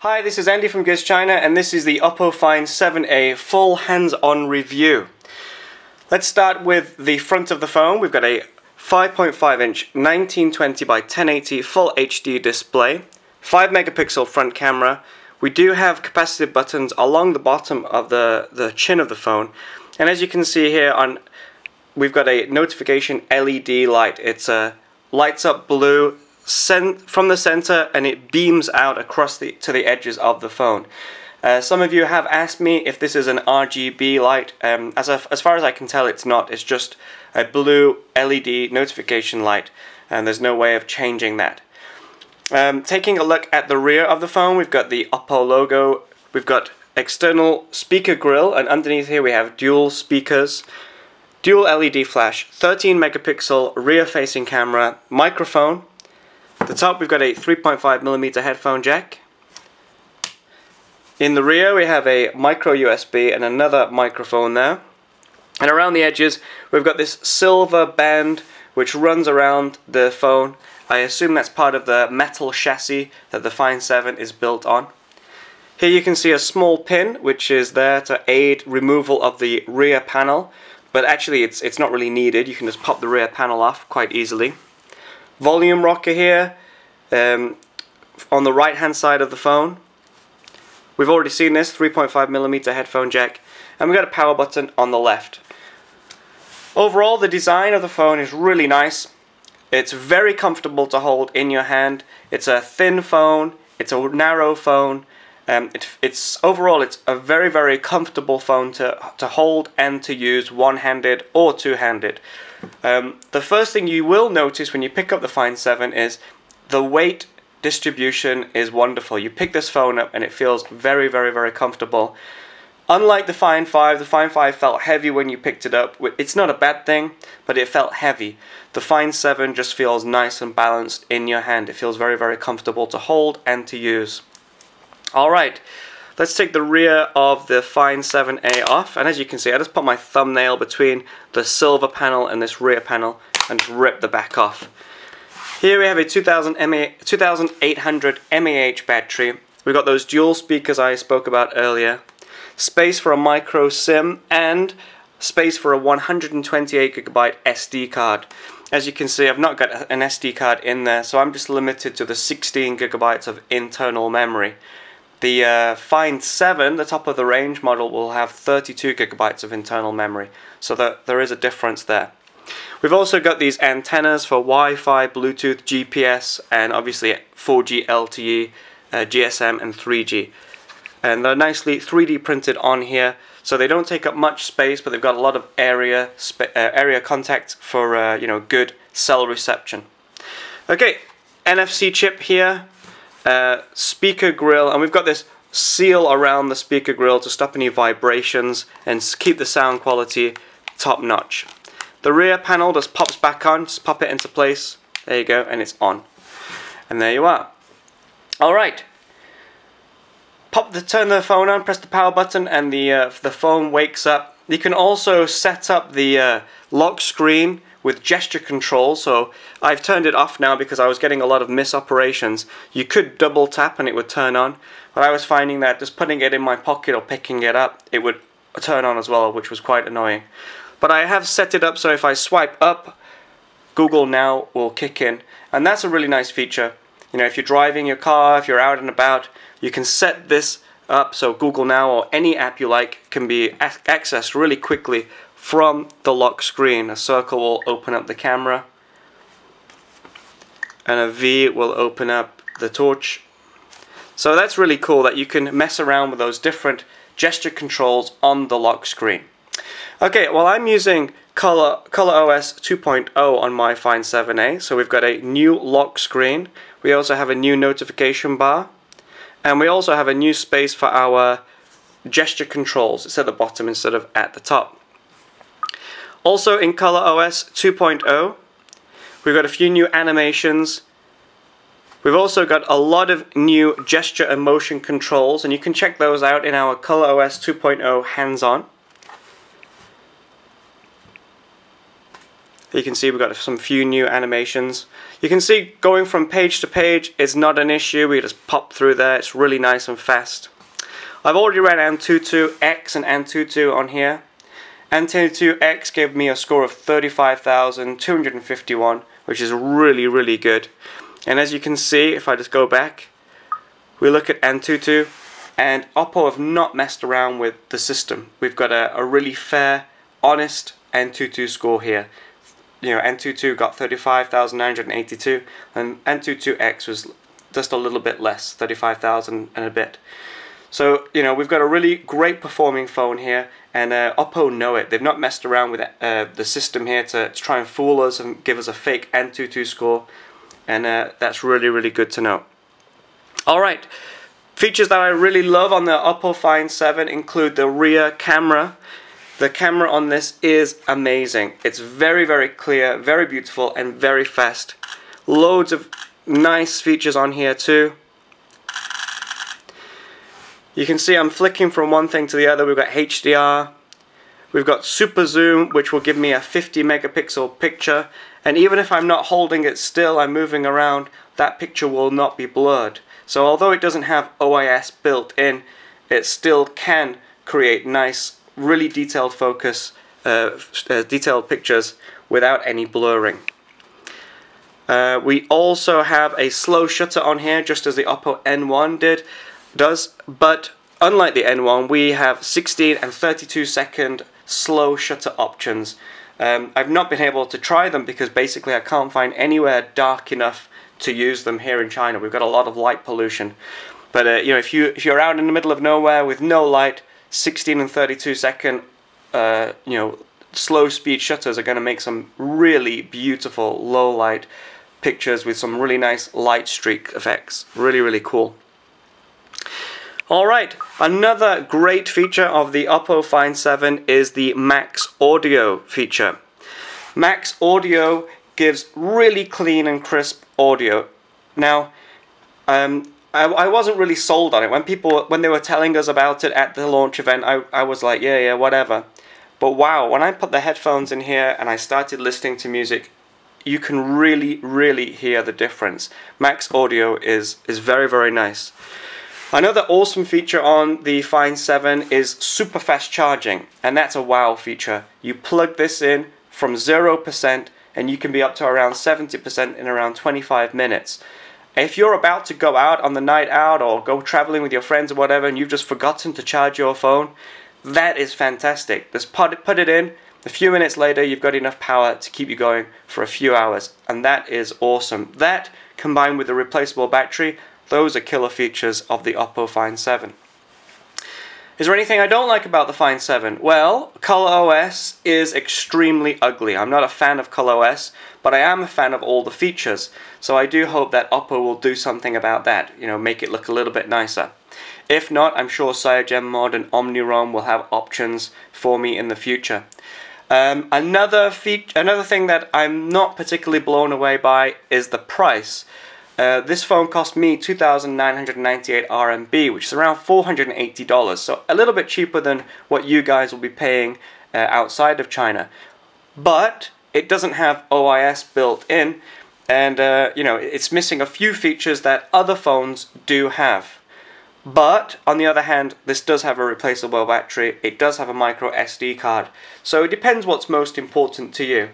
Hi, this is Andy from GizChina, and this is the Oppo Find 7a full hands-on review. Let's start with the front of the phone. We've got a 5.5-inch 1920 by 1080 full HD display, 5 megapixel front camera. We do have capacitive buttons along the bottom of the chin of the phone, and as you can see here, we've got a notification LED light. It's lights up blue from the center, and it beams out across to the edges of the phone. Some of you have asked me if this is an RGB light. As far as I can tell, it's not. It's just a blue LED notification light, and there's no way of changing that. Taking a look at the rear of the phone, we've got the Oppo logo, we've got external speaker grille, and underneath here we have dual speakers, dual LED flash, 13 megapixel rear facing camera, microphone. At the top we've got a 3.5mm headphone jack. In the rear we have a micro USB and another microphone there. And around the edges we've got this silver band which runs around the phone. I assume that's part of the metal chassis that the Find 7 is built on. Here you can see a small pin which is there to aid removal of the rear panel, but actually it's not really needed. You can just pop the rear panel off quite easily. Volume rocker here on the right hand side of the phone. We've already seen this 3.5mm headphone jack, and we've got a power button on the left. Overall, the design of the phone is really nice. It's very comfortable to hold in your hand. It's a thin phone, it's a narrow phone. Overall it's a very comfortable phone to hold and to use one-handed or two-handed. The first thing you will notice when you pick up the Find 7 is the weight distribution is wonderful. You pick this phone up and it feels very comfortable. Unlike the Find 5 felt heavy when you picked it up. It's not a bad thing, but it felt heavy. The Find 7 just feels nice and balanced in your hand. It feels very comfortable to hold and to use. Alright, let's take the rear of the Find 7a off, and as you can see I just put my thumbnail between the silver panel and this rear panel and just rip the back off. Here we have a 2800 mAh battery. We've got those dual speakers I spoke about earlier, space for a micro SIM, and space for a 128GB SD card. As you can see, I've not got an SD card in there, so I'm just limited to the 16GB of internal memory. The Find 7, the top of the range model, will have 32GB of internal memory, so there is a difference there. We've also got these antennas for Wi-Fi, Bluetooth, GPS, and obviously 4G LTE, GSM, and 3G. And they're nicely 3D printed on here, so they don't take up much space, but they've got a lot of area contact for good cell reception. Okay, NFC chip here, speaker grille, and we've got this seal around the speaker grille to stop any vibrations and keep the sound quality top notch. The rear panel just pops back on, just pop it into place, there you go, and it's on. And there you are. Alright. Turn the phone on, press the power button, and the phone wakes up. You can also set up the lock screen with gesture control, so I've turned it off now because I was getting a lot of misoperations. You could double tap and it would turn on, but I was finding that just putting it in my pocket or picking it up, it would turn on as well, which was quite annoying. But I have set it up so if I swipe up, Google Now will kick in, and that's a really nice feature. You know, if you're driving your car, if you're out and about, you can set this up so Google Now or any app you like can be accessed really quickly from the lock screen. A circle will open up the camera, and a V will open up the torch. So that's really cool that you can mess around with those different gesture controls on the lock screen. Okay, well I'm using ColorOS 2.0 on my Find 7a, so we've got a new lock screen. We also have a new notification bar, and we also have a new space for our gesture controls. It's at the bottom instead of at the top. Also in ColorOS 2.0, we've got a few new animations. We've also got a lot of new gesture and motion controls, and you can check those out in our ColorOS 2.0 hands-on. You can see we've got some few new animations. You can see going from page to page is not an issue. We just pop through there. It's really nice and fast. I've already ran Antutu X and Antutu on here. Antutu X gave me a score of 35,251, which is really, really good. And as you can see, if I just go back, we look at Antutu, and Oppo have not messed around with the system. We've got a really fair, honest Antutu score here. You know, Antutu got 35,982, and Antutu X was just a little bit less, 35,000 and a bit. So, you know, we've got a really great performing phone here, and Oppo know it. They've not messed around with the system here to try and fool us and give us a fake Antutu score, and that's really, really good to know. Alright, features that I really love on the Oppo Find 7 include the rear camera. The camera on this is amazing. It's very, very clear, very beautiful, and very fast. Loads of nice features on here too. You can see I'm flicking from one thing to the other. We've got HDR. We've got super zoom, which will give me a 50 megapixel picture. And even if I'm not holding it still, I'm moving around, that picture will not be blurred. So although it doesn't have OIS built in, it still can create nice, really detailed focus, detailed pictures without any blurring. We also have a slow shutter on here, just as the Oppo N1 does, but unlike the N1, we have 16 and 32 second slow shutter options. I've not been able to try them because basically I can't find anywhere dark enough to use them here in China. We've got a lot of light pollution, but you know, if you're out in the middle of nowhere with no light, 16 and 32 second you know, slow speed shutters are going to make some really beautiful low light pictures with some really nice light streak effects. Really, really cool. Alright, another great feature of the Oppo Find 7 is the Max Audio feature. Max Audio gives really clean and crisp audio. Now, I wasn't really sold on it. When they were telling us about it at the launch event, I was like, yeah, whatever. But wow, when I put the headphones in here and I started listening to music, you can really, really hear the difference. Max Audio is very, very nice. Another awesome feature on the Find 7 is super fast charging, and that's a wow feature. You plug this in from 0% and you can be up to around 70% in around 25 minutes. If you're about to go out on the night out or go traveling with your friends or whatever and you've just forgotten to charge your phone, that is fantastic. Just put it in, a few minutes later you've got enough power to keep you going for a few hours, and that is awesome. That combined with the replaceable battery, those are killer features of the Oppo Find 7. Is there anything I don't like about the Find 7? Well, ColorOS is extremely ugly. I'm not a fan of ColorOS, but I am a fan of all the features. So I do hope that Oppo will do something about that, you know, make it look a little bit nicer. If not, I'm sure CyanogenMod and OmniROM will have options for me in the future. Another thing that I'm not particularly blown away by is the price. This phone cost me 2,998 RMB, which is around $480, so a little bit cheaper than what you guys will be paying outside of China. But it doesn't have OIS built in, and you know, it's missing a few features that other phones do have. But on the other hand, this does have a replaceable battery, it does have a micro SD card, so it depends what's most important to you.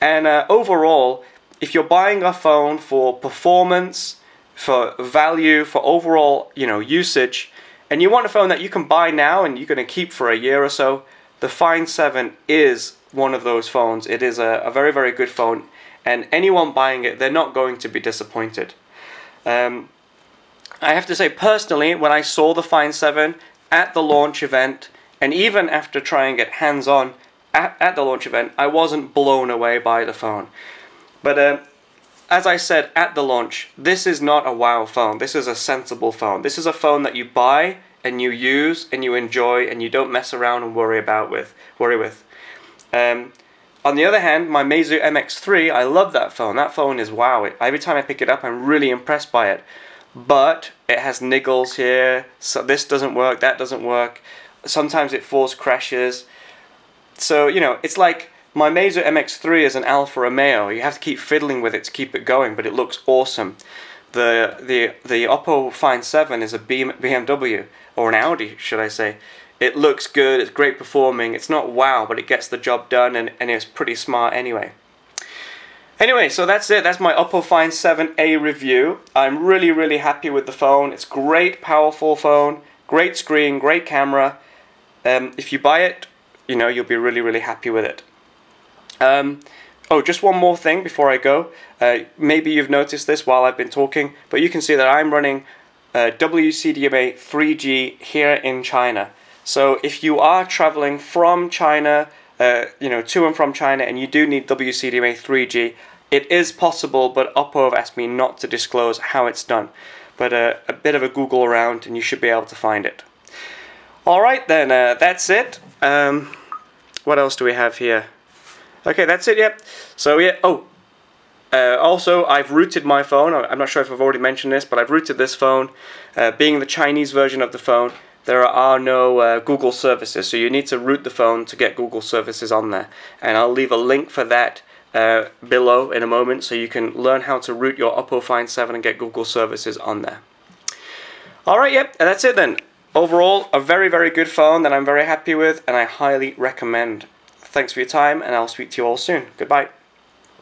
And overall, if you're buying a phone for performance, for value, for overall, you know, usage, and you want a phone that you can buy now and you're going to keep for a year or so, the Find 7 is one of those phones. It is a very, very good phone, and anyone buying it, they're not going to be disappointed. I have to say, personally, when I saw the Find 7 at the launch event, and even after trying it hands-on at the launch event, I wasn't blown away by the phone. But as I said at the launch, this is not a wow phone. This is a sensible phone. This is a phone that you buy and you use and you enjoy and you don't mess around and worry with. On the other hand, my Meizu MX3, I love that phone. That phone is wow. Every time I pick it up, I'm really impressed by it. But it has niggles here. So this doesn't work. That doesn't work. Sometimes it force crashes. So, you know, it's like My Meizu MX3 is an Alfa Romeo. You have to keep fiddling with it to keep it going, but it looks awesome. The Oppo Find 7 is a BMW, or an Audi, should I say. It looks good, it's great performing, it's not wow, but it gets the job done, and it's pretty smart anyway. Anyway, so that's it. That's my Oppo Find 7a review. I'm really happy with the phone. It's a great, powerful phone, great screen, great camera. If you buy it, you know, you'll be really happy with it. Oh, just one more thing before I go. Maybe you've noticed this while I've been talking, but you can see that I'm running WCDMA 3G here in China. So if you are traveling from China, you know, to and from China, and you do need WCDMA 3G, it is possible, but Oppo have asked me not to disclose how it's done. But a bit of a Google around, and you should be able to find it. Alright then, that's it. What else do we have here? Okay, that's it, yep. So yeah, also I've rooted my phone. I'm not sure if I've already mentioned this, but I've rooted this phone. Being the Chinese version of the phone, there are no Google services, so you need to root the phone to get Google services on there. And I'll leave a link for that below in a moment, so you can learn how to root your Oppo Find 7 and get Google services on there. Alright, yep, and that's it then. Overall, a very good phone that I'm very happy with, and I highly recommend. Thanks for your time, and I'll speak to you all soon. Goodbye.